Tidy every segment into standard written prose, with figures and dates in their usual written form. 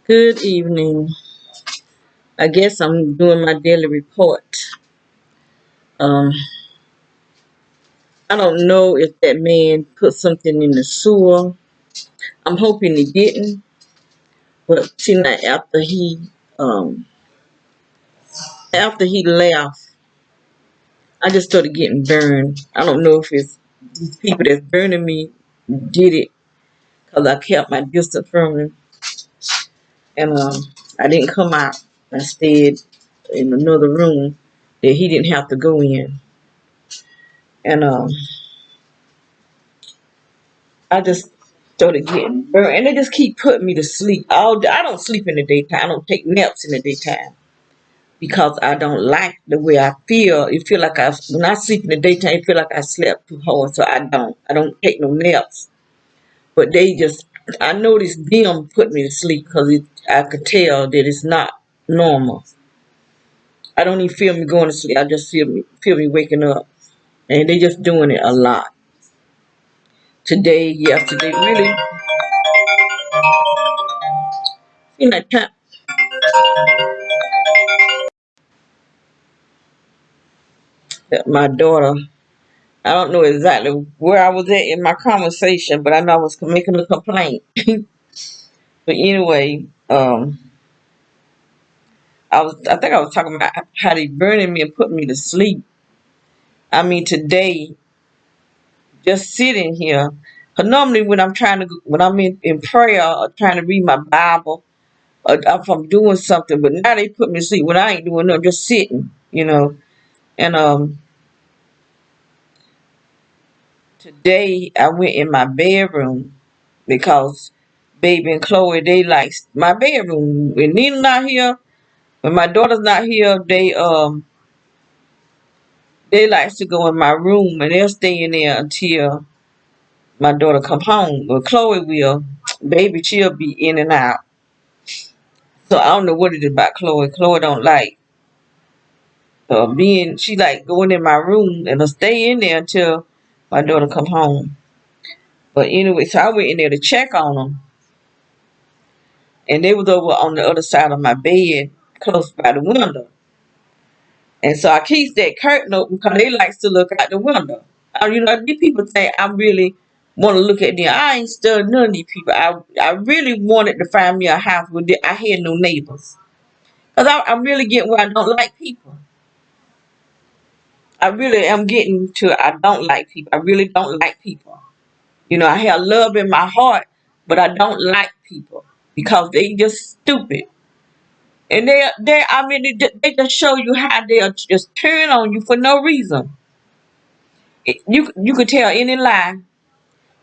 Good evening. I guess I'm doing my daily report. Um, I don't know if that man put something in the sewer. I'm hoping he didn't. But see, now um after he left, I just started getting burned. I don't know if it's these people that's burning me did it because I kept my distance from him, and I didn't come out. I stayed in another room that he didn't have to go in, and I just started getting burned, and they just keep putting me to sleep all day. I don't sleep in the daytime. I don't take naps in the daytime because I don't like the way I feel. It feel like when I sleep in the daytime, it feel like I slept too hard. So I don't. I don't take no naps. But they just, I noticed them put me to sleep because I could tell that it's not normal. I don't even feel me going to sleep. I just feel me waking up, and they just doing it a lot. Today, yesterday, really. You know, my daughter. I don't know exactly where I was at in my conversation, but I know I was making a complaint. But anyway, I think I was talking about how they burning me and putting me to sleep. I mean, today, just sitting here. Cause normally when I'm in prayer or trying to read my Bible, or if I'm doing something, but now they put me to sleep when I ain't doing nothing, just sitting. And today I went in my bedroom because baby and Chloe, they like my bedroom. When Nina's not here, when my daughter's not here, they likes to go in my room and they'll stay in there until my daughter come home. But Chloe will, baby, she'll be in and out. So I don't know what it is about Chloe. Chloe don't like being. She like going in my room and stay in there until my daughter come home. But anyway, so I went in there to check on them, and they was over on the other side of my bed, close by the window. And so I keep that curtain open because they likes to look out the window. These people think I really want to look at them. I ain't studying none of these people. I really wanted to find me a house where I had no neighbors. Because I'm really getting where I don't like people. I really am getting to I don't like people. I really don't like people. I have love in my heart, but I don't like people because they just stupid. And they just show you how they'll just turn on you for no reason. You could tell any lie,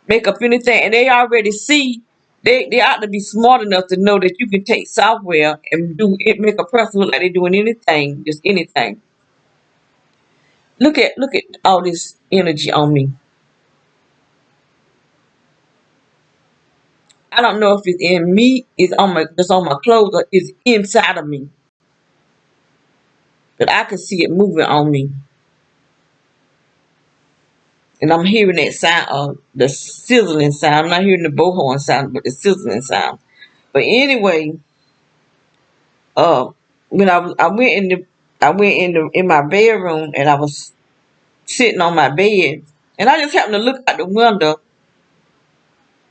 make up anything, and they already see. They ought to be smart enough to know that you can take software and do it, make a person look like they're doing anything, just anything. Look at all this energy on me. I don't know if it's in me, it's on my just on my clothes, or it's inside of me. But I can see it moving on me. And I'm hearing that sound of the sizzling sound. I'm not hearing the bullhorn sound, but the sizzling sound. But anyway, uh, when I went in my bedroom and I was sitting on my bed, and I just happened to look out the window,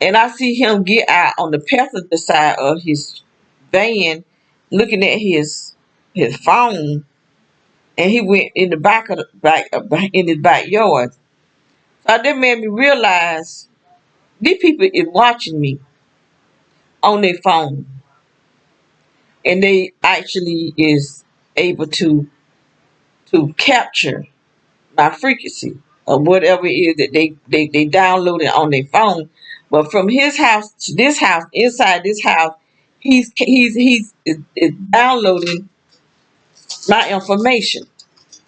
and I see him get out on the passenger side of his van, looking at his phone, and he went in the back of the back in his backyard. So that made me realize these people is watching me on their phone, and they actually is able to capture my frequency or whatever it is that they downloaded on their phone. But from his house to this house, inside this house, is downloading my information,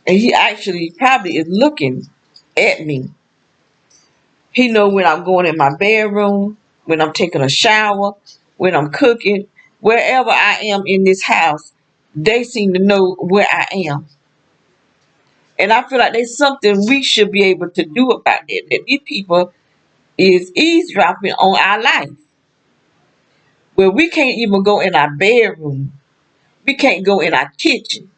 and he actually probably is looking at me. He know when I'm going in my bedroom, when I'm taking a shower, when I'm cooking, wherever I am in this house. They seem to know where I am. And I feel like there's something we should be able to do about that. That these people is eavesdropping on our life. where we can't even go in our bedroom. We can't go in our kitchen.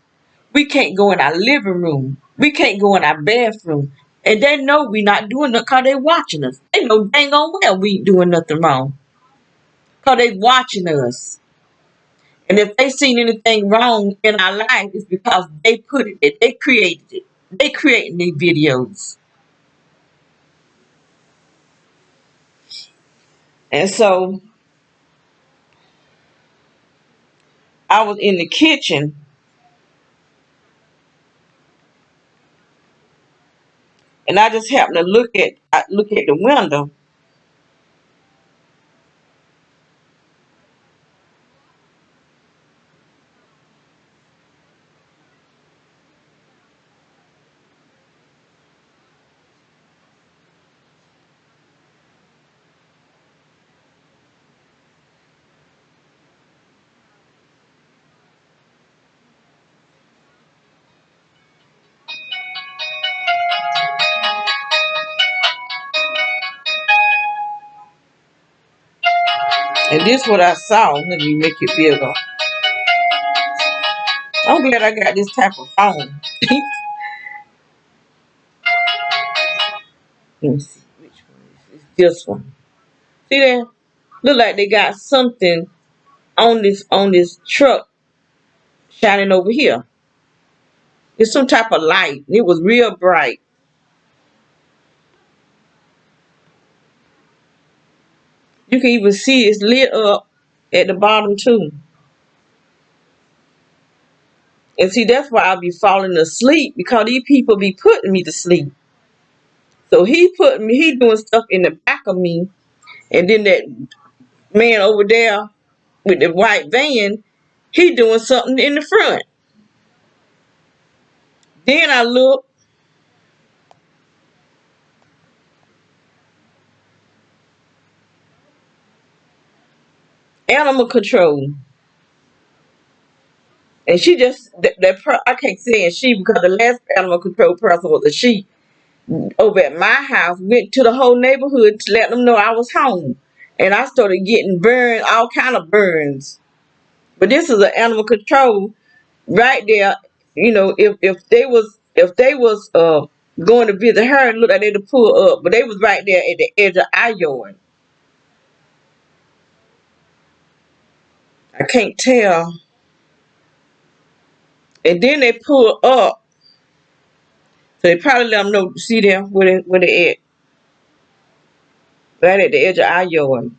We can't go in our living room. We can't go in our bathroom. And they know we not doing it because they watching us. They know dang on well we ain't doing nothing wrong. Because they watching us. And if they seen anything wrong in our life, it's because they put it there. They created it. They creating these videos. And so I was in the kitchen and I just happened to look at the window. And this what I saw. Let me make it bigger. I'm glad I got this type of phone. Let me see which one is this one. See that? Look like they got something on this truck shining over here. It's some type of light. It was real bright. You can even see it's lit up at the bottom too. And see, that's why I'll be falling asleep because these people be putting me to sleep. So he doing stuff in the back of me, and then that man over there with the white van, he doing something in the front. Then I look, animal control. And she just I can't say it's she because the last animal control person was a she over at my house. Went to the whole neighborhood to let them know I was home, and I started getting burned, all kind of burns. But this is an animal control right there. You know, if they was going to visit her, it looked like they'd pull up, but they was right there at the edge of our yard. I can't tell. And then they pull up, so they probably let them know. See there where they at, right at the edge of our yard.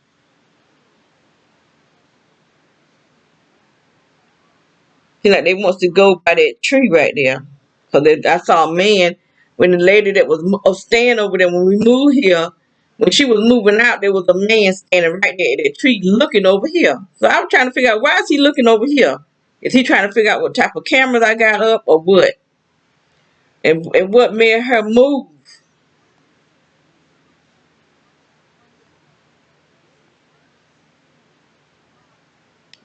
Seems like they wants to go by that tree right there. Cause I saw a man when the lady that was staying over there when we moved here. When she was moving out, there was a man standing right there at that tree looking over here. So I was trying to figure out why is he looking over here? Is he trying to figure out what type of cameras I got up or what? And what made her move?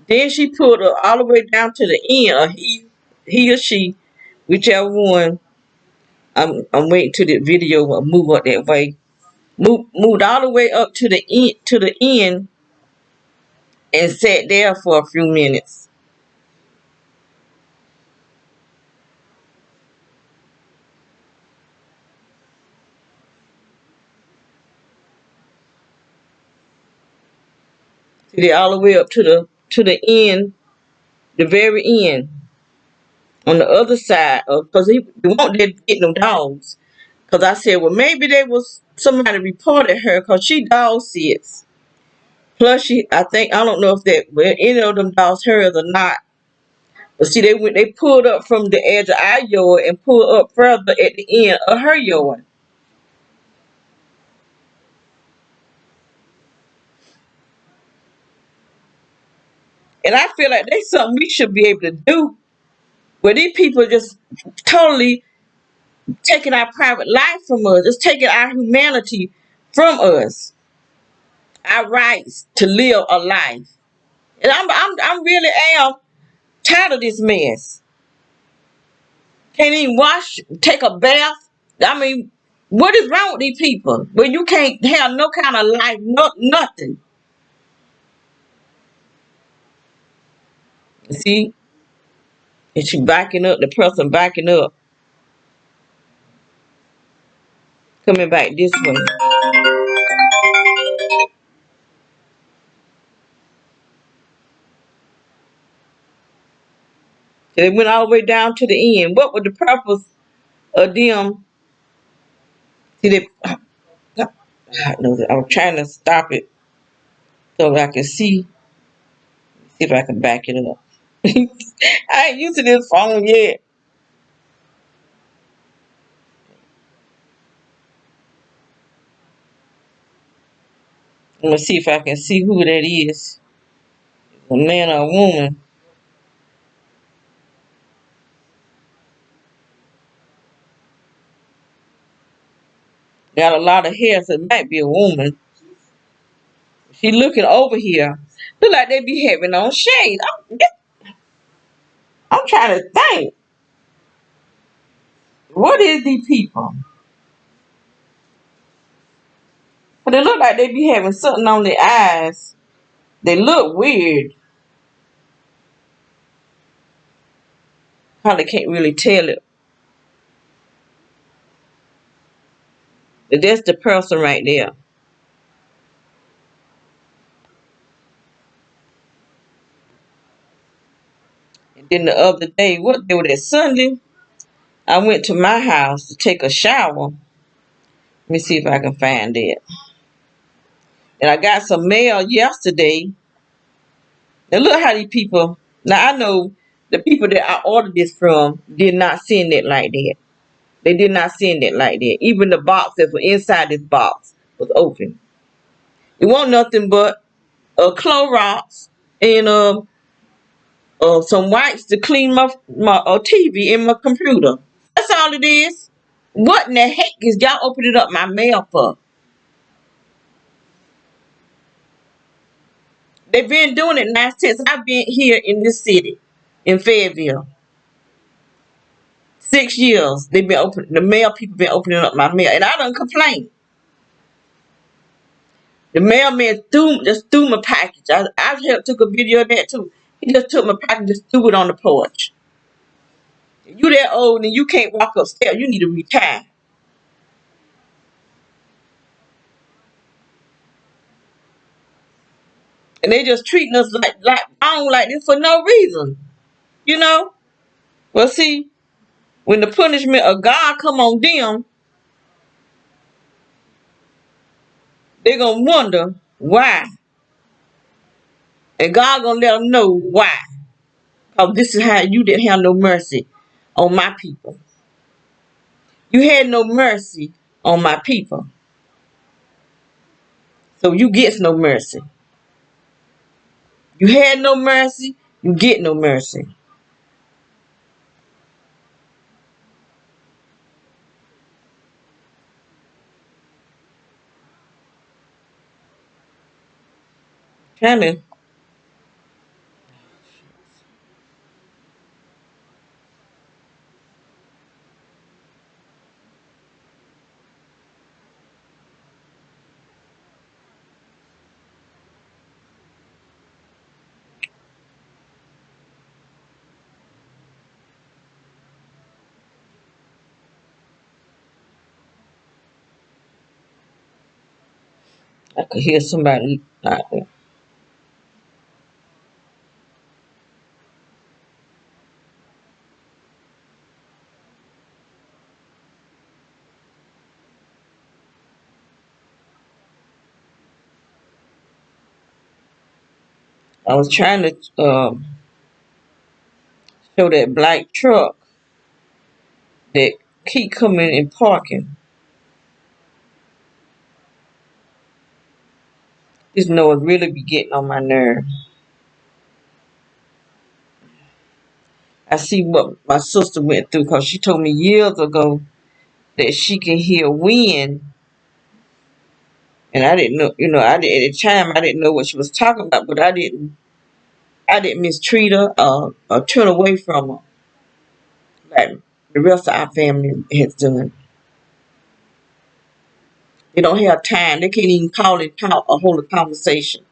Then she pulled her all the way down to the end, or he or she, whichever one. I'm waiting till the video will move up that way. Moved all the way up to the end and sat there for a few minutes. Did all the way up to the end, the very end, on the other side of because he won't let get them dogs. Because I said, well, maybe they was somebody reported her because she dog sits. Plus, I don't know if that well, any of them dogs hers or not. But see, they pulled up from the edge of our yard and pulled up further at the end of her yard. And I feel like that's something we should be able to do. Where these people just totally taking our private life from us, just taking our humanity from us, our rights to live a life. And I'm really am tired of this mess. Can't even wash, take a bath. I mean, what is wrong with these people? When you can't have no kind of life, nothing. See, and she backing up. The person backing up, coming back this way. They went all the way down to the end. What was the purpose of them? See, they, I know that I was trying to stop it so I can see if I can back it up. I ain't using this phone yet. I'm gonna see if I can see who that is. A man or a woman. Got a lot of hair, so it might be a woman. She looking over here. Look like they be having on shades. I'm trying to think. What is these people? But they look like they be having something on their eyes. They look weird. Probably can't really tell it. But that's the person right there. And then the other day, what day was that? Sunday, I went to my house to take a shower. Let me see if I can find it. And I got some mail yesterday. And look how these people. Now I know the people that I ordered this from did not send it like that. They did not send it like that. Even the box that was inside this box was open. It wasn't nothing but Clorox and some wipes to clean my TV and my computer. That's all it is. What in the heck is y'all opening up my mail for? They've been doing it now since I've been here in this city, in Fayetteville. 6 years they've been opening the mail. People been opening up my mail, and I don't complain. The mailman just threw my package. I took a video of that too. He just took my package, just threw it on the porch. If you that old and you can't walk upstairs, you need to retire. And they just treating us like wrong like this for no reason. You know? Well, see, when the punishment of God come on them, they're gonna wonder why. And God gonna let them know why. Because this is how you didn't have no mercy on my people. You had no mercy on my people. So you get no mercy. You had no mercy, you get no mercy. Trying to, I could hear somebody out there. I was trying to show that black truck that keep coming and parking. This noise really be getting on my nerve. I see what my sister went through because she told me years ago that she can hear wind, and I didn't know. I did at the time. I didn't know what she was talking about, but I didn't. I didn't mistreat her or turn away from her like the rest of our family has done. They don't have time. They can't even call and talk or hold a conversation.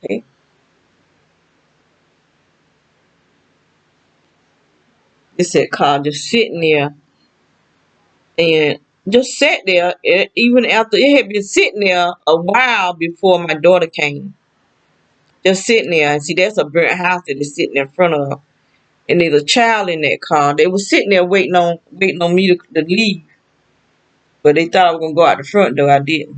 Okay. It said car just sitting there and just sat there. Even after it had been sitting there a while before my daughter came. Just sitting there. And see, that's a burnt house that is sitting in front of her. And there's a child in that car. They were sitting there waiting on me to leave. But they thought I was gonna go out the front door. I didn't.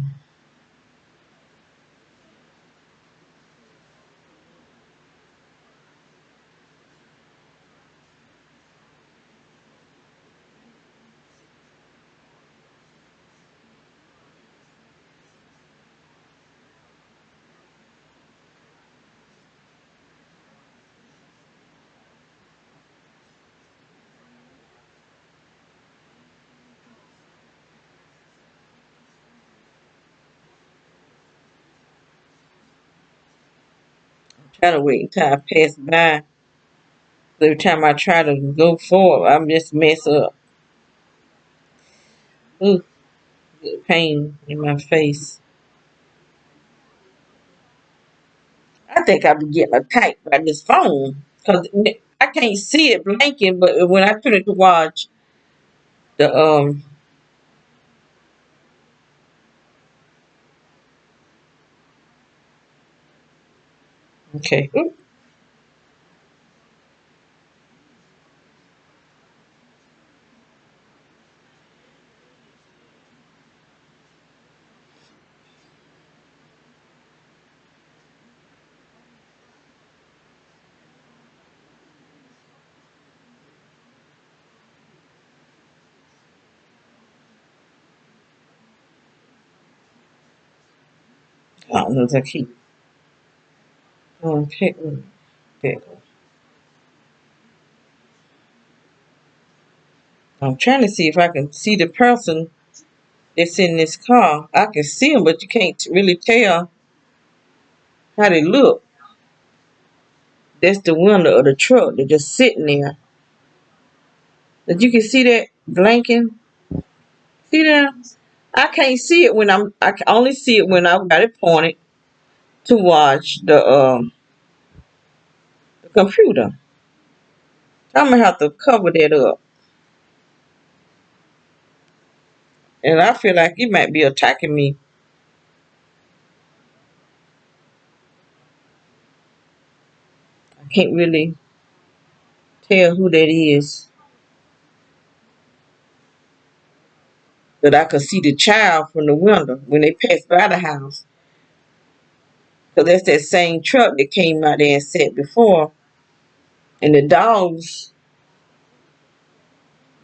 Try to wait until I pass by. Every time I try to go forward, I just mess up. Ooh, pain in my face. I think I be getting attacked by this phone because I can't see it blinking, but when I turn it to watch the okay. Ooh, I don't know if I keep okay. Okay. I'm trying to see if I can see the person that's in this car. I can see them, but you can't really tell how they look. That's the window of the truck. They're just sitting there. But you can see that blinking. See that? I can't see it when I can only see it when I've got it pointed to watch the computer. I'm gonna have to cover that up. And I feel like it might be attacking me. I can't really tell who that is. But I could see the child from the window when they passed by the house. Because that's that same truck that came out there and sat before. And the dogs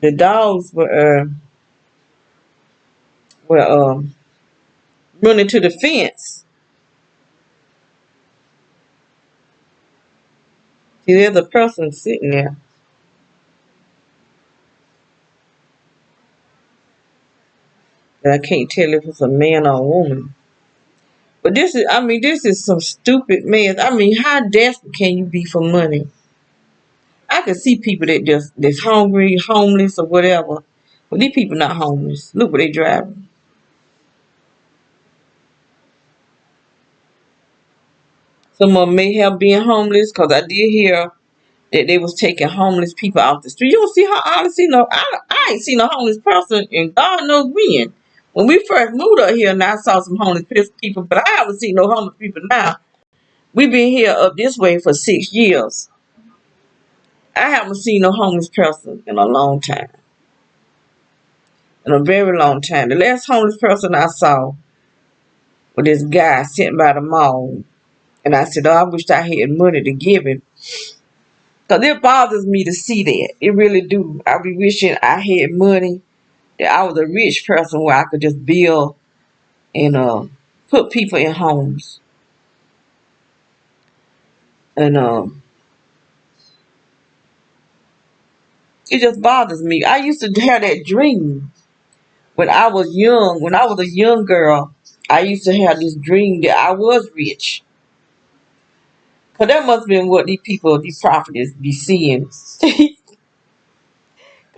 were running to the fence. See, there's a person sitting there. And I can't tell if it's a man or a woman. But this is some stupid mess. I mean, how desperate can you be for money? I can see people that's hungry, homeless, or whatever. But these people not homeless. Look what they driving. Some of them may have been homeless because I did hear that they was taking homeless people off the street. You don't see how I don't see no. I ain't seen a homeless person in God knows when. When we first moved up here, and I saw some homeless people, but I haven't seen no homeless people now. We've been here up this way for 6 years. I haven't seen no homeless person in a long time. In a very long time. The last homeless person I saw was this guy sitting by the mall. And I said, oh, I wish I had money to give him. Because it bothers me to see that. It really do. I be wishing I had money, that I was a rich person where I could just build and put people in homes. And it just bothers me. I used to have that dream when I was young. When I was a young girl, I used to have this dream that I was rich. Cause that must have been what these prophets be seeing.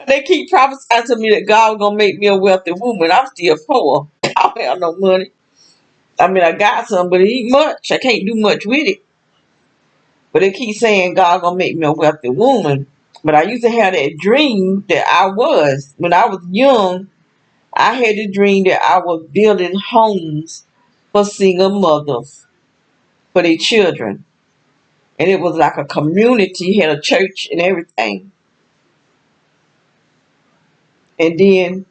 They keep prophesying to me that God was gonna make me a wealthy woman. I'm still poor. I don't have no money. I mean, I got some, but it ain't much. I can't do much with it. But they keep saying God gonna make me a wealthy woman. But I used to have that dream that I was. When I was young, I had the dream that I was building homes for single mothers, for their children. And it was like a community, had a church and everything. And then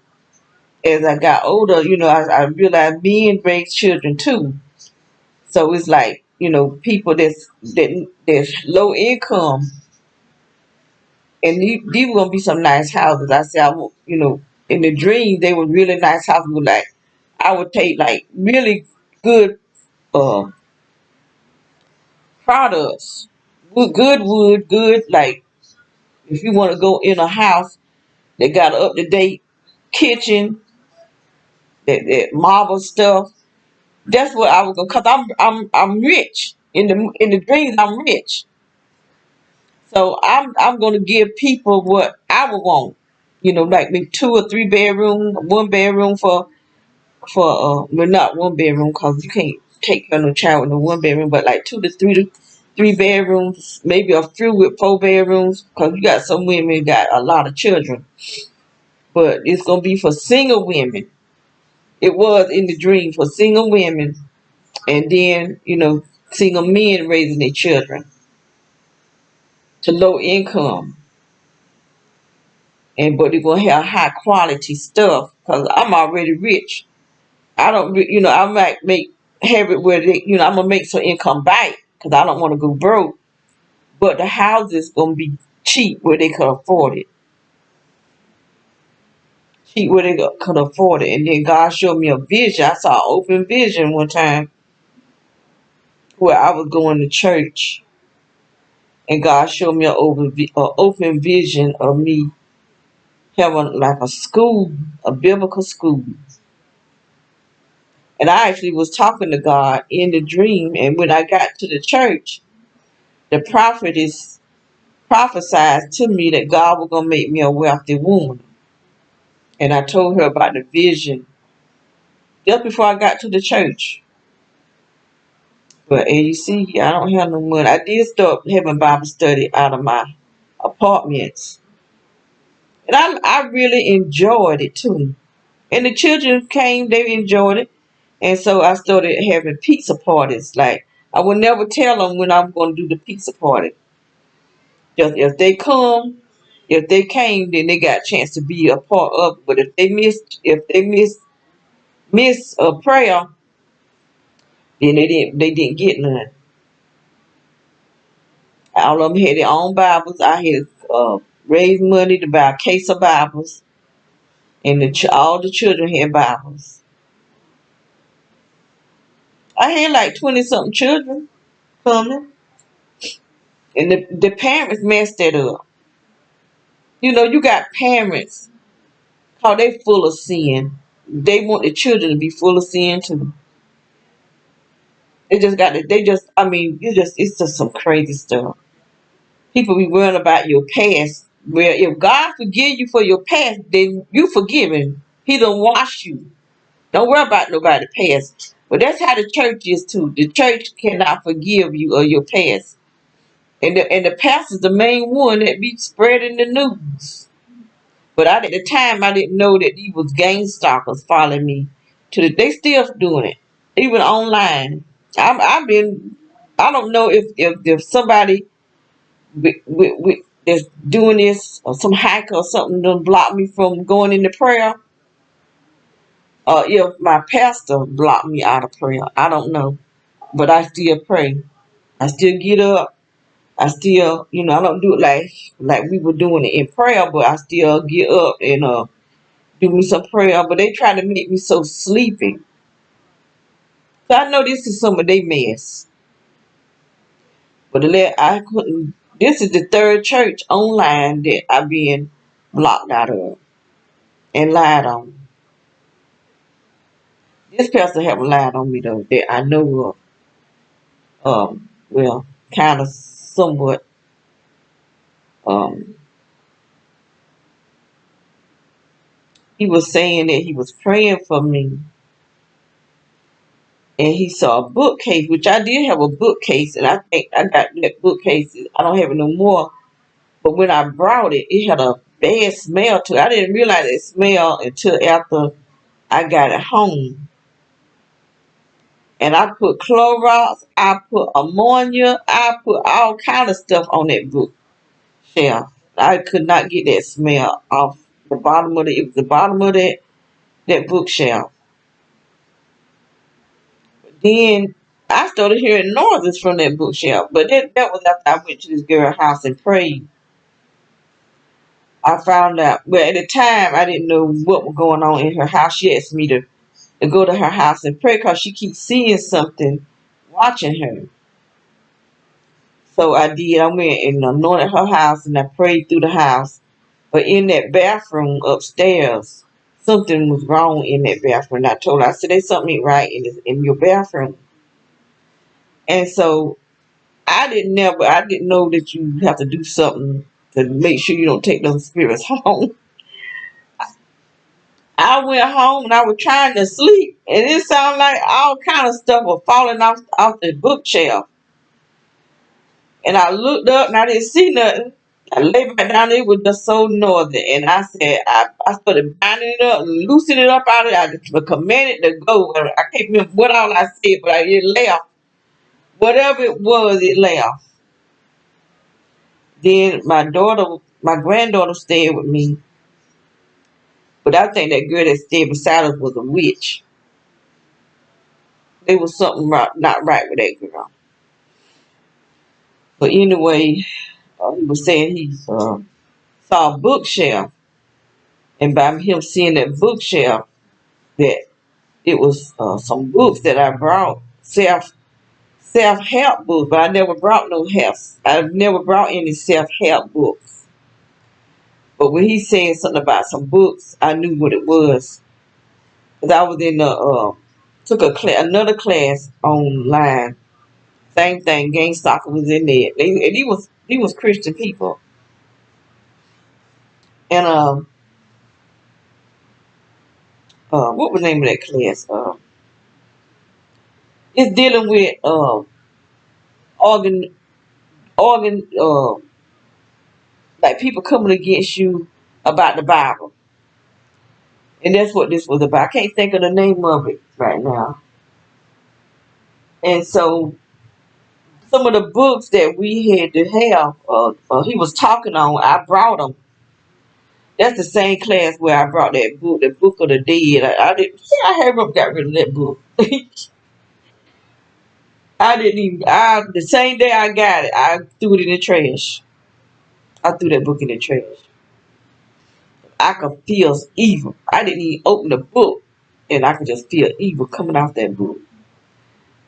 as I got older, I realized men raise children too. So it's like, people that's low income, and these were gonna be some nice houses. I said, in the dream they were really nice houses. With like, I would take like really good uh products, good wood, good like if you want to go in a house that got an up to date kitchen, that marble stuff. That's what I was gonna. Cause I'm rich in the dreams. I'm rich, so I'm gonna give people what I would want. Like maybe 2 or 3 bedroom, 1 bedroom well, not 1 bedroom because you can't take care of no child in a 1 bedroom, but like 2 to 3 bedrooms, maybe a few with 4 bedrooms because you got some women got a lot of children, but it's gonna be for single women. It was in the dream for single women, and then single men raising their children to low income, and but they're gonna have high quality stuff because I'm already rich. I don't, I might have it where I'm gonna make some income back because I don't want to go broke. But the houses gonna be cheap where they could afford it, cheap where they could afford it. And then God showed me a vision. I saw an open vision one time where I was going to church, and God showed me an open vision of me having like a school, a biblical school. And I actually was talking to God in the dream. And when I got to the church, the prophetess prophesied to me that God was gonna make me a wealthy woman. And I told her about the vision just before I got to the church. But and you see, I don't have no money. I did start having Bible study out of my apartments. And I really enjoyed it too. And the children came, they enjoyed it. And so I started having pizza parties. Like, I would never tell them when I'm going to do the pizza party. Just if they came, then they got a chance to be a part of it. But if they miss a prayer, then they didn't get none. All of them had their own Bibles. I had raised money to buy a case of Bibles, and all the children had Bibles. I had like 20 something children coming, and the parents messed that up. You got parents how they full of sin. They want the children to be full of sin too. It's just some crazy stuff. People be worrying about your past. Well, if God forgive you for your past, then you forgiven. He done wash you. Don't worry about nobody past. But that's how the church is too. The church cannot forgive you of your past. And the pastor's the main one that be spreading the news. But at the time, I didn't know that these was gang stalkers following me. They still doing it, even online. I've been. I don't know if somebody that's doing this or some hacker or something done block me from going into prayer, or if my pastor blocked me out of prayer. I don't know, but I still pray. I still get up. I still, I don't do it like we were doing it in prayer, but I still get up and do me some prayer, but they try to make me so sleepy. So I know this is some of their mess. But I couldn't. This is the third church online that I've been blocked out of and lied on. This pastor haven't lied on me though that I know of. Well, kind of somewhat. Um, he was saying that he was praying for me, and he saw a bookcase, which I did have a bookcase, and I think I got that bookcase. I don't have it no more. But when I brought it, it had a bad smell to it. I didn't realize it smelled until after I got it home. And I put Clorox, I put ammonia, I put all kind of stuff on that bookshelf. I could not get that smell off the bottom of it was the bottom of that bookshelf. Then I started hearing noises from that bookshelf. But that was after I went to this girl's house and prayed. I found out, but at the time I didn't know what was going on in her house. She asked me to go to her house and pray because she keeps seeing something watching her. So I did. I went and anointed her house and I prayed through the house. But in that bathroom upstairs, something was wrong in that bathroom. I told her, I said, there's something ain't right in your bathroom. And so I didn't know that you have to do something to make sure you don't take those spirits home. I went home and I was trying to sleep, and it sounded like all kind of stuff was falling off the bookshelf. And I looked up and I didn't see nothing. I lay back down. It was just so noisy, and I said I started binding it up and loosening it up out of it. I just commanded to go. I can't remember what all I said, but it left. Whatever it was, it left. Then my granddaughter stayed with me, but I think that girl that stayed beside us was a witch. There was something not right with that girl. But anyway, he was saying he saw a bookshelf, and by him seeing that bookshelf, that it was some books that I brought, self help books, but I never brought no help. I've never brought any self help books. But when he said something about some books, I knew what it was. Cause I was in the took another class online. Same thing, Gang Stalker was in there. And he was Christian people. And what was the name of that class? It's dealing with organ organ like people coming against you about the Bible. And that's what this was about. I can't think of the name of it right now. And so some of the books that we had to have, he was talking on, I brought them. That's the same class where I brought that book, the Book of the Dead. I didn't. Yeah, I haven't got rid of that book. I didn't even. The same day I got it, I threw it in the trash. I threw that book in the trash. I could feel evil. I didn't even open the book, and I could just feel evil coming out that book.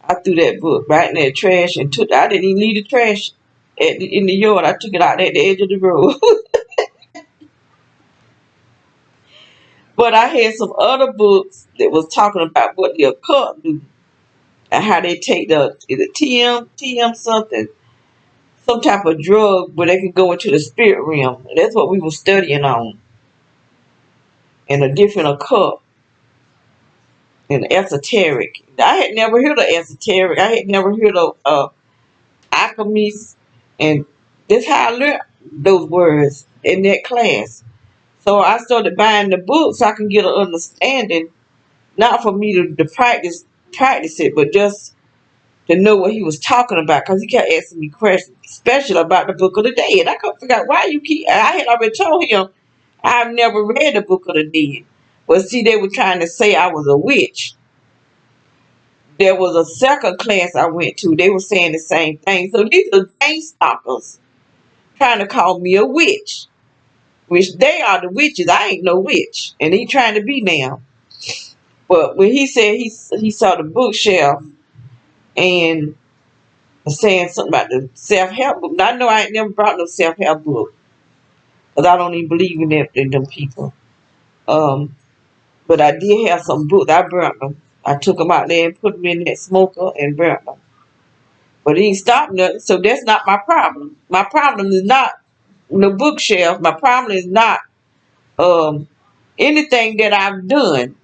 I threw that book right in that trash and took. I didn't even leave the trash in the yard. I took it out at the edge of the road. But I had some other books that was talking about what the occult do and how they take is it TM something, some type of drug where they can go into the spirit realm. And that's what we were studying on, and a different occult and esoteric. I had never heard of esoteric. I had never heard of alchemists, and that's how I learned those words in that class. So I started buying the books so I can get an understanding, not for me to practice it, but just to know what he was talking about, because he kept asking me questions, especially about the Book of the Dead. I couldn't figure out why you keep. I had already told him I've never read the Book of the Dead. But see, they were trying to say I was a witch. There was a second class I went to. They were saying the same thing. So these are gang stalkers trying to call me a witch, which they are the witches. I ain't no witch, and he trying to be now. But when he said he saw the bookshelf and saying something about the self-help book. Now, I know I ain't never brought no self-help book because I don't even believe in them people. But I did have some books. I burnt them. I took them out there and put them in that smoker and burnt them. But it ain't stopped nothing, so that's not my problem. My problem is not the bookshelf. My problem is not um, anything that I've done.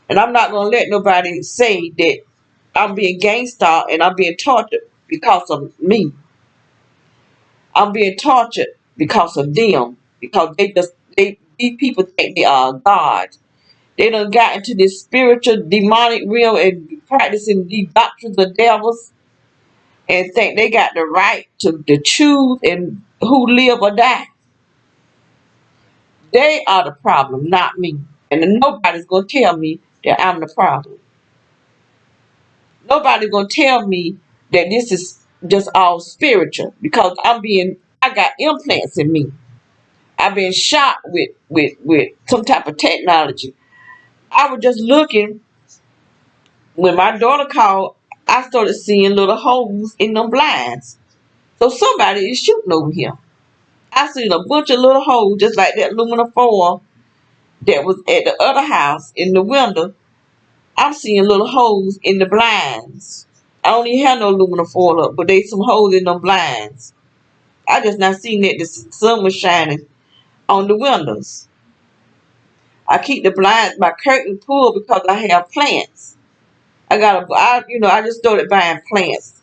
And I'm not going to let nobody say that I'm being gangster and I'm being tortured because of me. I'm being tortured because of them. Because these people think they are God. They done got into this spiritual demonic realm and practicing these doctrines of devils and think they got the right to choose and who live or die. They are the problem, not me. And nobody's gonna tell me that I'm the problem. Nobody's gonna tell me that this is just all spiritual because I got implants in me. I've been shot with some type of technology. I was just looking when my daughter called, I started seeing little holes in them blinds. So somebody is shooting over here. I seen a bunch of little holes just like that aluminum foil that was at the other house in the window. I'm seeing little holes in the blinds. I don't even have no aluminum foil up, but there's some holes in them blinds. I just not seen that the sun was shining on the windows. I keep the blinds, my curtain pulled because I have plants. I just started buying plants,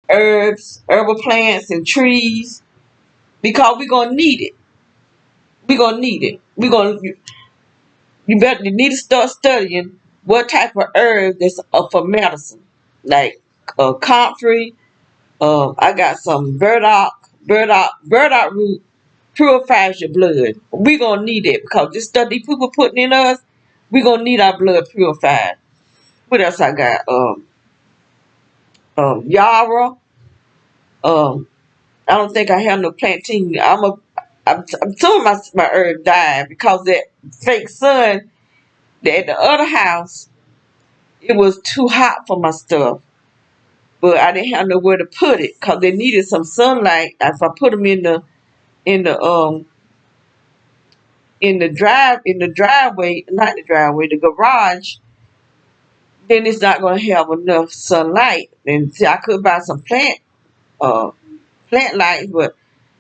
herbs, herbal plants, and trees because we're gonna need it. We're gonna need it. You need to start studying what type of herb that's for medicine, like comfrey. I got some burdock root purifies your blood. We're gonna need it because this stuff these people putting in us, we're gonna need our blood purified. What else I got? Yara. Um, I don't think I have no plantain. I'm some of my herb died because that fake sun that at the other house it was too hot for my stuff. But I didn't have nowhere to put it because they needed some sunlight. If I put them in the in the driveway, not the driveway, the garage, then it's not gonna have enough sunlight. And see, I could buy some uh plant lights, but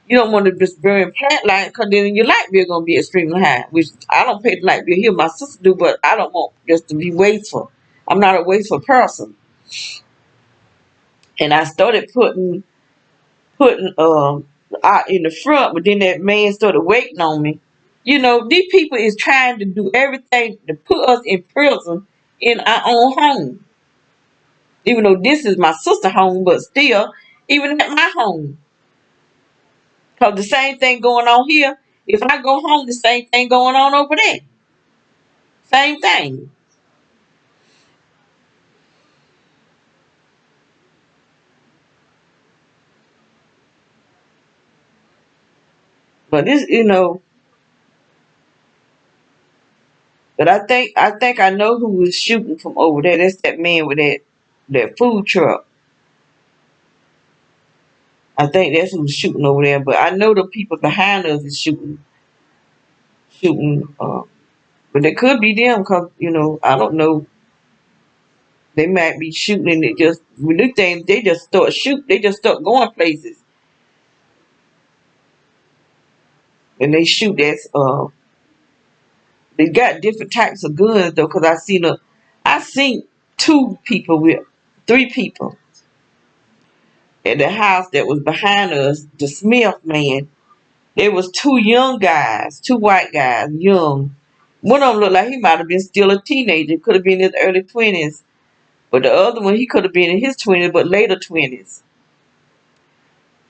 you don't want to just burn plant light because then your light bill gonna be extremely high. Which I don't pay the light bill here, my sister do, but I don't want just to be wasteful. I'm not a wasteful person. And I started putting out in the front, but then that man started waiting on me. You know, these people is trying to do everything to put us in prison in our own home. Even though this is my sister's home, but still, even at my home. Because the same thing going on here. If I go home, the same thing going on over there. Same thing. But this, but I think I know who was shooting from over there. That's that man with that food truck. I think that's who's shooting over there. But I know the people behind us is shooting. But it could be them because I don't know. They might be shooting and it just when these things they just start shooting. They just start going places and they shoot. They got different types of guns though. Because I seen three people at the house that was behind us. The Smith man. There was two young guys, two white guys, young. One of them looked like he might have been still a teenager. Could have been in his early 20s. But the other one, he could have been in his 20s, but later 20s.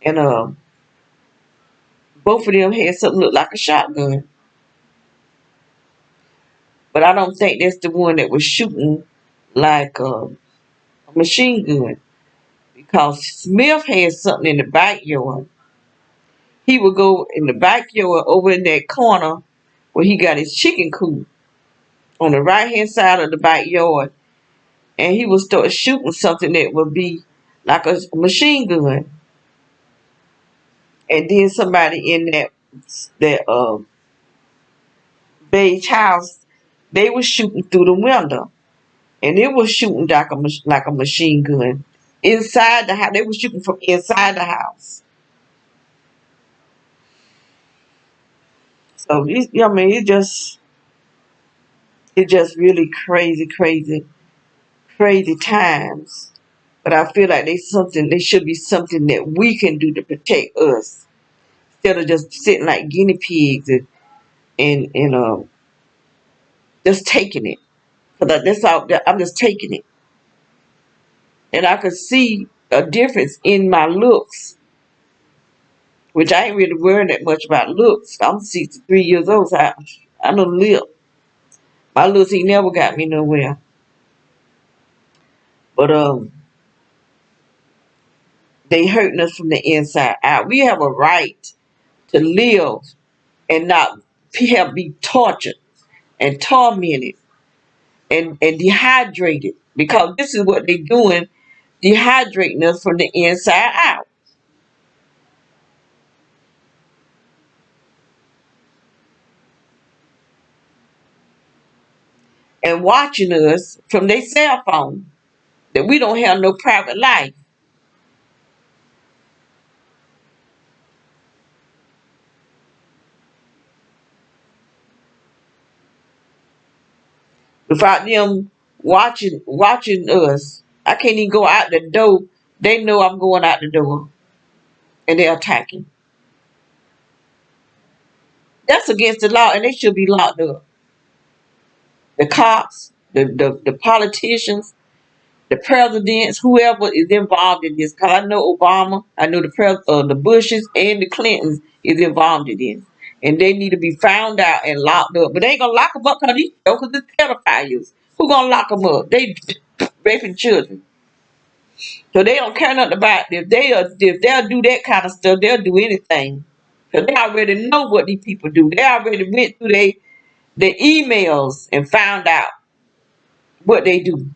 And both of them had something look like a shotgun. But I don't think that's the one that was shooting like a machine gun. Because Smith had something in the backyard. He would go in the backyard over in that corner where he got his chicken coop on the right hand side of the backyard. And he would start shooting something that would be like a machine gun. And then somebody in that beige house, they were shooting through the window, and it was shooting like a machine gun inside the house. They were shooting from inside the house. So I mean, it just really crazy, crazy, crazy times. But I feel like they should be something that we can do to protect us instead of just sitting like guinea pigs and just taking it. Cause that's all. I'm just taking it, and I could see a difference in my looks, which I ain't really worrying that much about looks. I'm 63 years old, so I know the lip. My looks ain't never got me nowhere. But they hurting us from the inside out. We have a right to live and not be tortured and tormented and dehydrated, because this is what they're doing, dehydrating us from the inside out and watching us from their cell phone, that we don't have no private life. Without them watching us, I can't even go out the door. They know I'm going out the door and they're attacking. That's against the law and they should be locked up. The cops, the politicians, the presidents, whoever is involved in this. Cause I know Obama, I know the Bushes and the Clintons is involved in this, and they need to be found out and locked up. But they ain't gonna lock them up because these jokers are pedophiles. Who gonna lock them up? They raping children, so they don't care nothing about it. If they'll do that kind of stuff, they'll do anything. Cause they already know what these people do. They already went through their emails and found out what they do.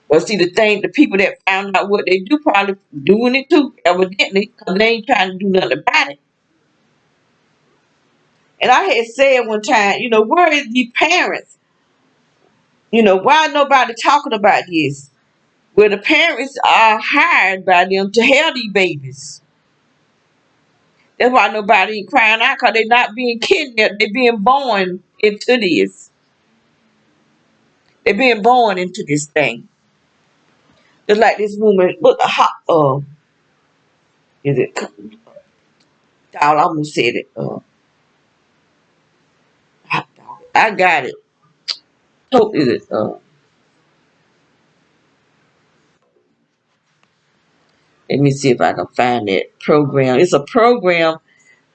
But see, the people that found out what they do probably doing it too, evidently, because they ain't trying to do nothing about it. And I had said one time, where is the parents? Why nobody talking about this? Well, the parents are hired by them to have these babies. That's why nobody ain't crying out, because they're not being kidnapped. They're being born into this. They're being born into this thing. Just like this woman, look, a hot, is it, I almost said it, hot dog. I got it. Hope is it, let me see if I can find that program. It's a program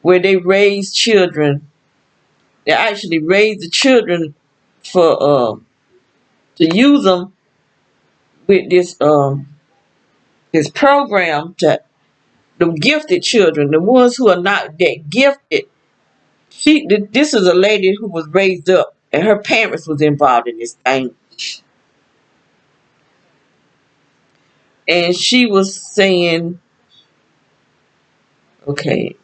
where they raise children. They actually raise the children for to use them with this program to the gifted children, the ones who are not that gifted. This is a lady who was raised up, and her parents was involved in this thing, and she was saying, okay,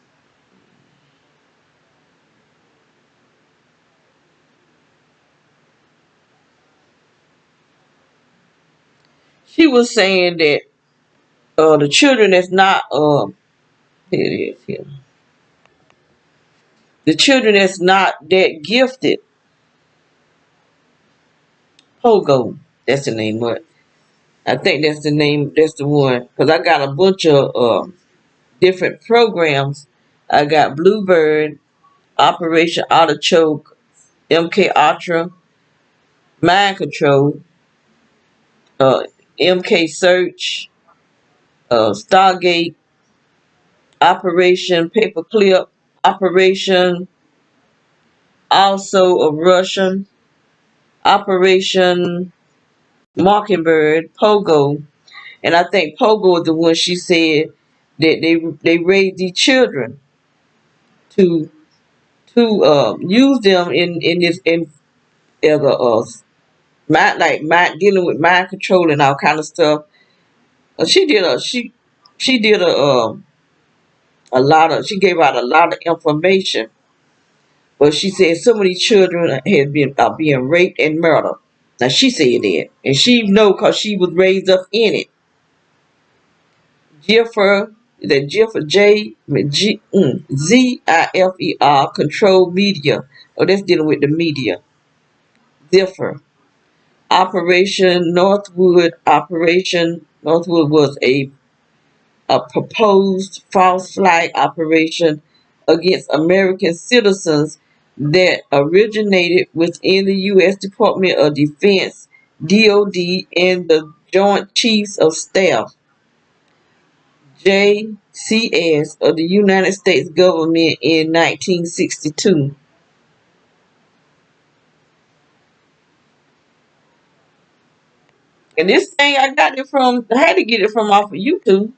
she was saying that the children that's not here it is here. The children that's not that gifted, Pogo, that's the name. What I think that's the name. That's the one. Cause I got a bunch of different programs. I got Bluebird, Operation Artichoke, MK Ultra, Mind Control, uh, MK Search, Stargate, Operation Paperclip, Operation also of Russian, Operation Mockingbird, Pogo, and I think Pogo is the one she said that they raised these children to use them in this in as a mind dealing with mind control and all kind of stuff. She did a lot of she gave out a lot of information, but she said some of these children had been are being raped and murdered. Now she said that, and she know because she was raised up in it. Jiffer, the Jiffer Zifer control media. Oh, that's dealing with the media. Ziffer. Operation Northwood. Operation Northwood was a proposed false flag operation against American citizens that originated within the U.S. Department of Defense, DoD, and the Joint Chiefs of Staff, JCS, of the United States government in 1962. And this thing, I had to get it from off of YouTube.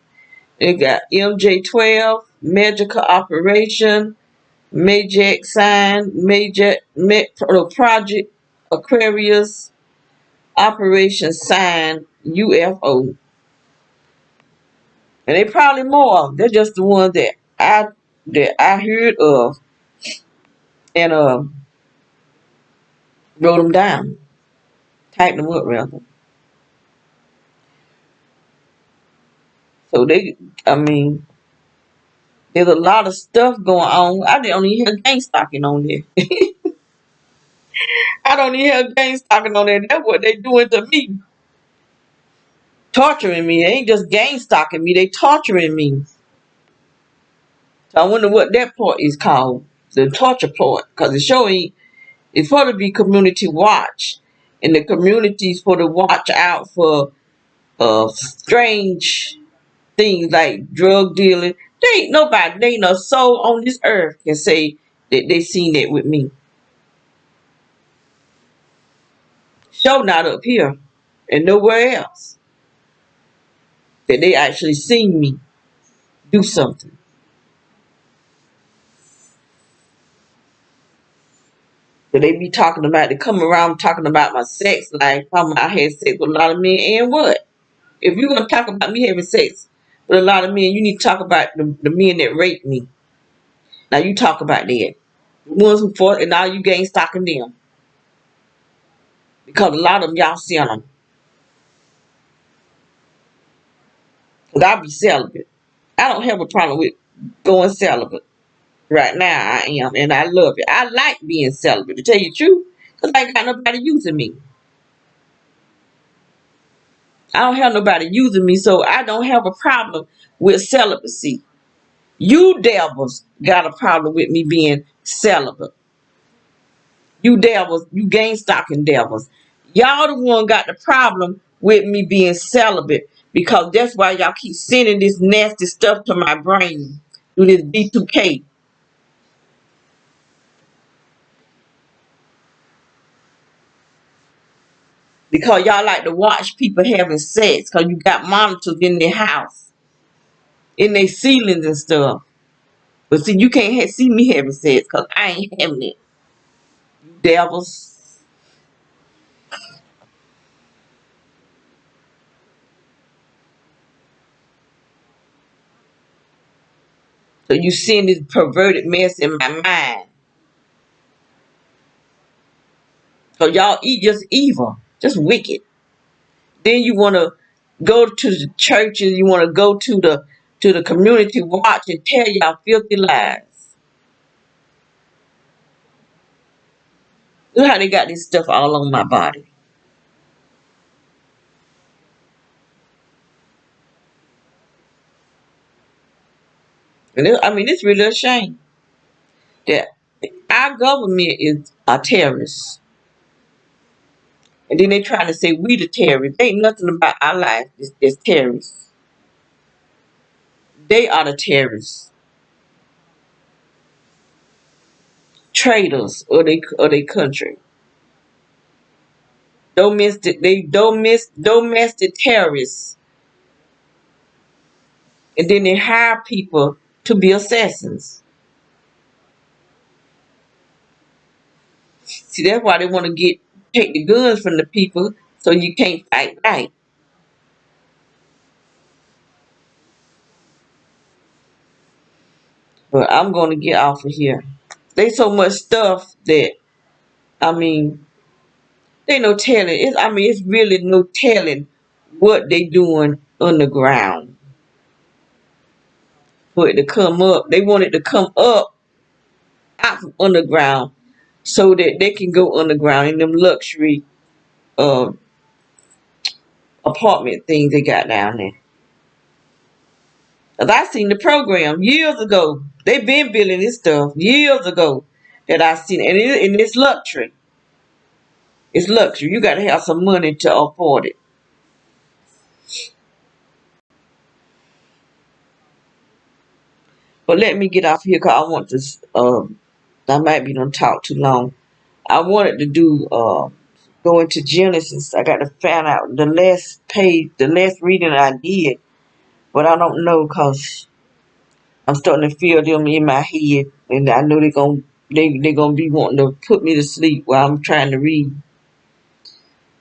It got MJ-12, Magical Operation, Major Sign, Project Aquarius, Operation Sign, UFO. And they probably more. They're just the ones that I heard of and wrote them down, typed them up rather. So I mean, there's a lot of stuff going on. I don't even hear gang stalking on there. I don't even hear gang stalking on there. That's what they doing to me. Torturing me. They ain't just gang stalking me. They torturing me. So I wonder what that part is called. The torture part. Because the show it's supposed to be community watch. And the community's supposed to watch out for strange things like drug dealing. There ain't no soul on this earth can say that they seen that with me. Show not up here and nowhere else that they actually seen me do something. That they be talking about, they come around talking about my sex life, talking about I had sex with a lot of men, and what? If you're gonna talk about me having sex with a lot of men, you need to talk about the men that raped me. Now you talk about that. The ones who fought, and now you gang stalking them. Because a lot of them y'all seen them. Because I be celibate. I don't have a problem with going celibate. Right now I am, and I love it. I like being celibate, to tell you the truth, because I ain't got nobody using me. I don't have nobody using me, so I don't have a problem with celibacy. You devils got a problem with me being celibate. You devils, you gang stalking devils. Y'all the one got the problem with me being celibate because that's why y'all keep sending this nasty stuff to my brain through this B2K. Because y'all like to watch people having sex because you got monitors in their house, in their ceilings and stuff. But see, you can't see me having sex because I ain't having it. You devils. So you send this perverted mess in my mind. So y'all eat just evil, just wicked. Then you want to go to the churches, you want to go to the community watch and tell y'all filthy lies. Look how they got this stuff all on my body. And it's really a shame that our government is a terrorist. And then they trying to say we the terrorists. They ain't nothing about our life is terrorists. They are the terrorists. Traitors of their country. Domestic terrorists. And then they hire people to be assassins. See, that's why they want to take the guns from the people so you can't fight right. But I'm going to get off of here. There's so much stuff that, I mean, they no telling. It's really no telling what they doing underground for it to come up. They want it to come up out from underground so that they can go underground in them luxury uh apartment things they got down there. Cause I seen the program years ago. They been building this stuff years ago that I seen, and it's luxury. It's luxury. You got to have some money to afford it. But let me get off here because I want to. I might be gonna talk too long. I wanted to do go into Genesis. I got to find out the last page, the last reading I did, but I don't know because I'm starting to feel them in my head, and I know they gonna be wanting to put me to sleep while I'm trying to read.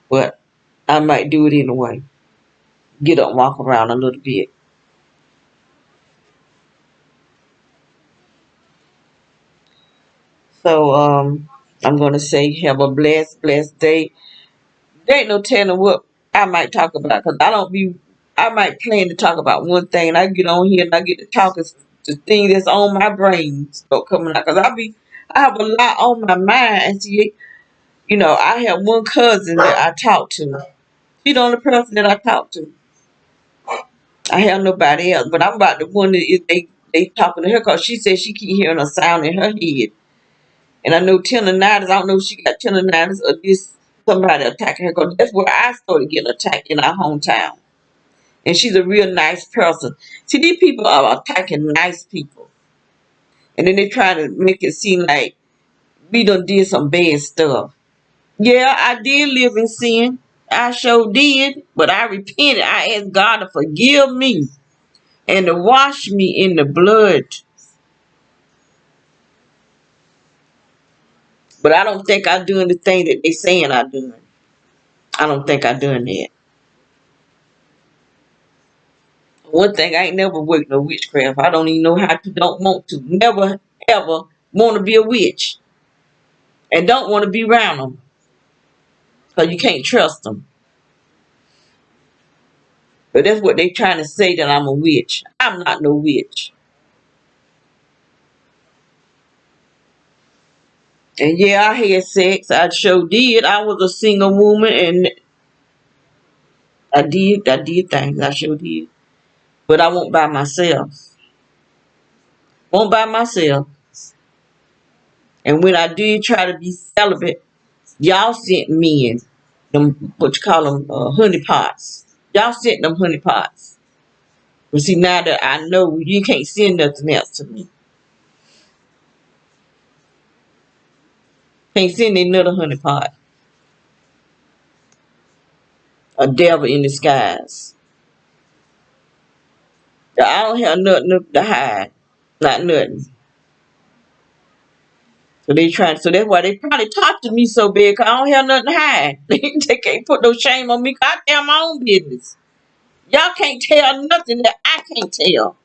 But I might do it anyway. Get up, and walk around a little bit. So I'm gonna say have a blessed day. There ain't no telling what I might talk about because I don't be. I might plan to talk about one thing, and I get on here and I get to talking to things that's on my brain start coming out because I have a lot on my mind. And see, I have one cousin that I talk to. She the only person that I talk to. I have nobody else, but I'm about the one that they talking to her because she said she keep hearing a sound in her head. And I know tendonitis. I don't know if she got tendonitis or this somebody attacking her because that's where I started getting attacked in our hometown. And she's a real nice person. See, these people are attacking nice people. And then they try to make it seem like we done did some bad stuff. Yeah, I did live in sin. I sure did. But I repented. I asked God to forgive me and to wash me in the blood. But I don't think I'm doing the thing that they saying I'm doing. I don't think I'm doing that. One thing, I ain't never worked no witchcraft. I don't even know how to, don't want to. Never, ever want to be a witch. And don't want to be around them. Because you can't trust them. But that's what they trying to say, that I'm a witch. I'm not no witch. And yeah, I had sex. I sure did. I was a single woman and I did things. I sure did. But I won't by myself. Won't by myself. And when I did try to be celibate, y'all sent men, them what you call them, honey pots. Y'all sent them honey pots. But see, now that I know you can't send nothing else to me. Can't send another honey pot. A devil in disguise. I don't have nothing to hide. Not nothing. So they trying. So that's why they probably talk to me so bad. Cause I don't have nothing to hide. They can't put no shame on me. Cause I tell my own business. Y'all can't tell nothing that I can't tell.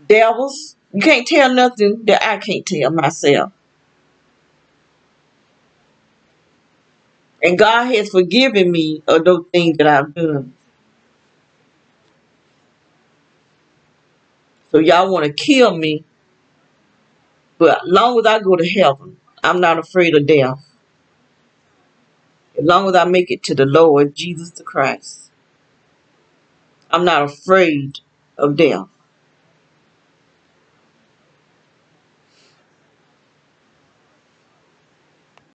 Devils, you can't tell nothing that I can't tell myself. And God has forgiven me of those things that I've done. So y'all want to kill me, but as long as I go to heaven, I'm not afraid of death. As long as I make it to the Lord Jesus the Christ, I'm not afraid of death.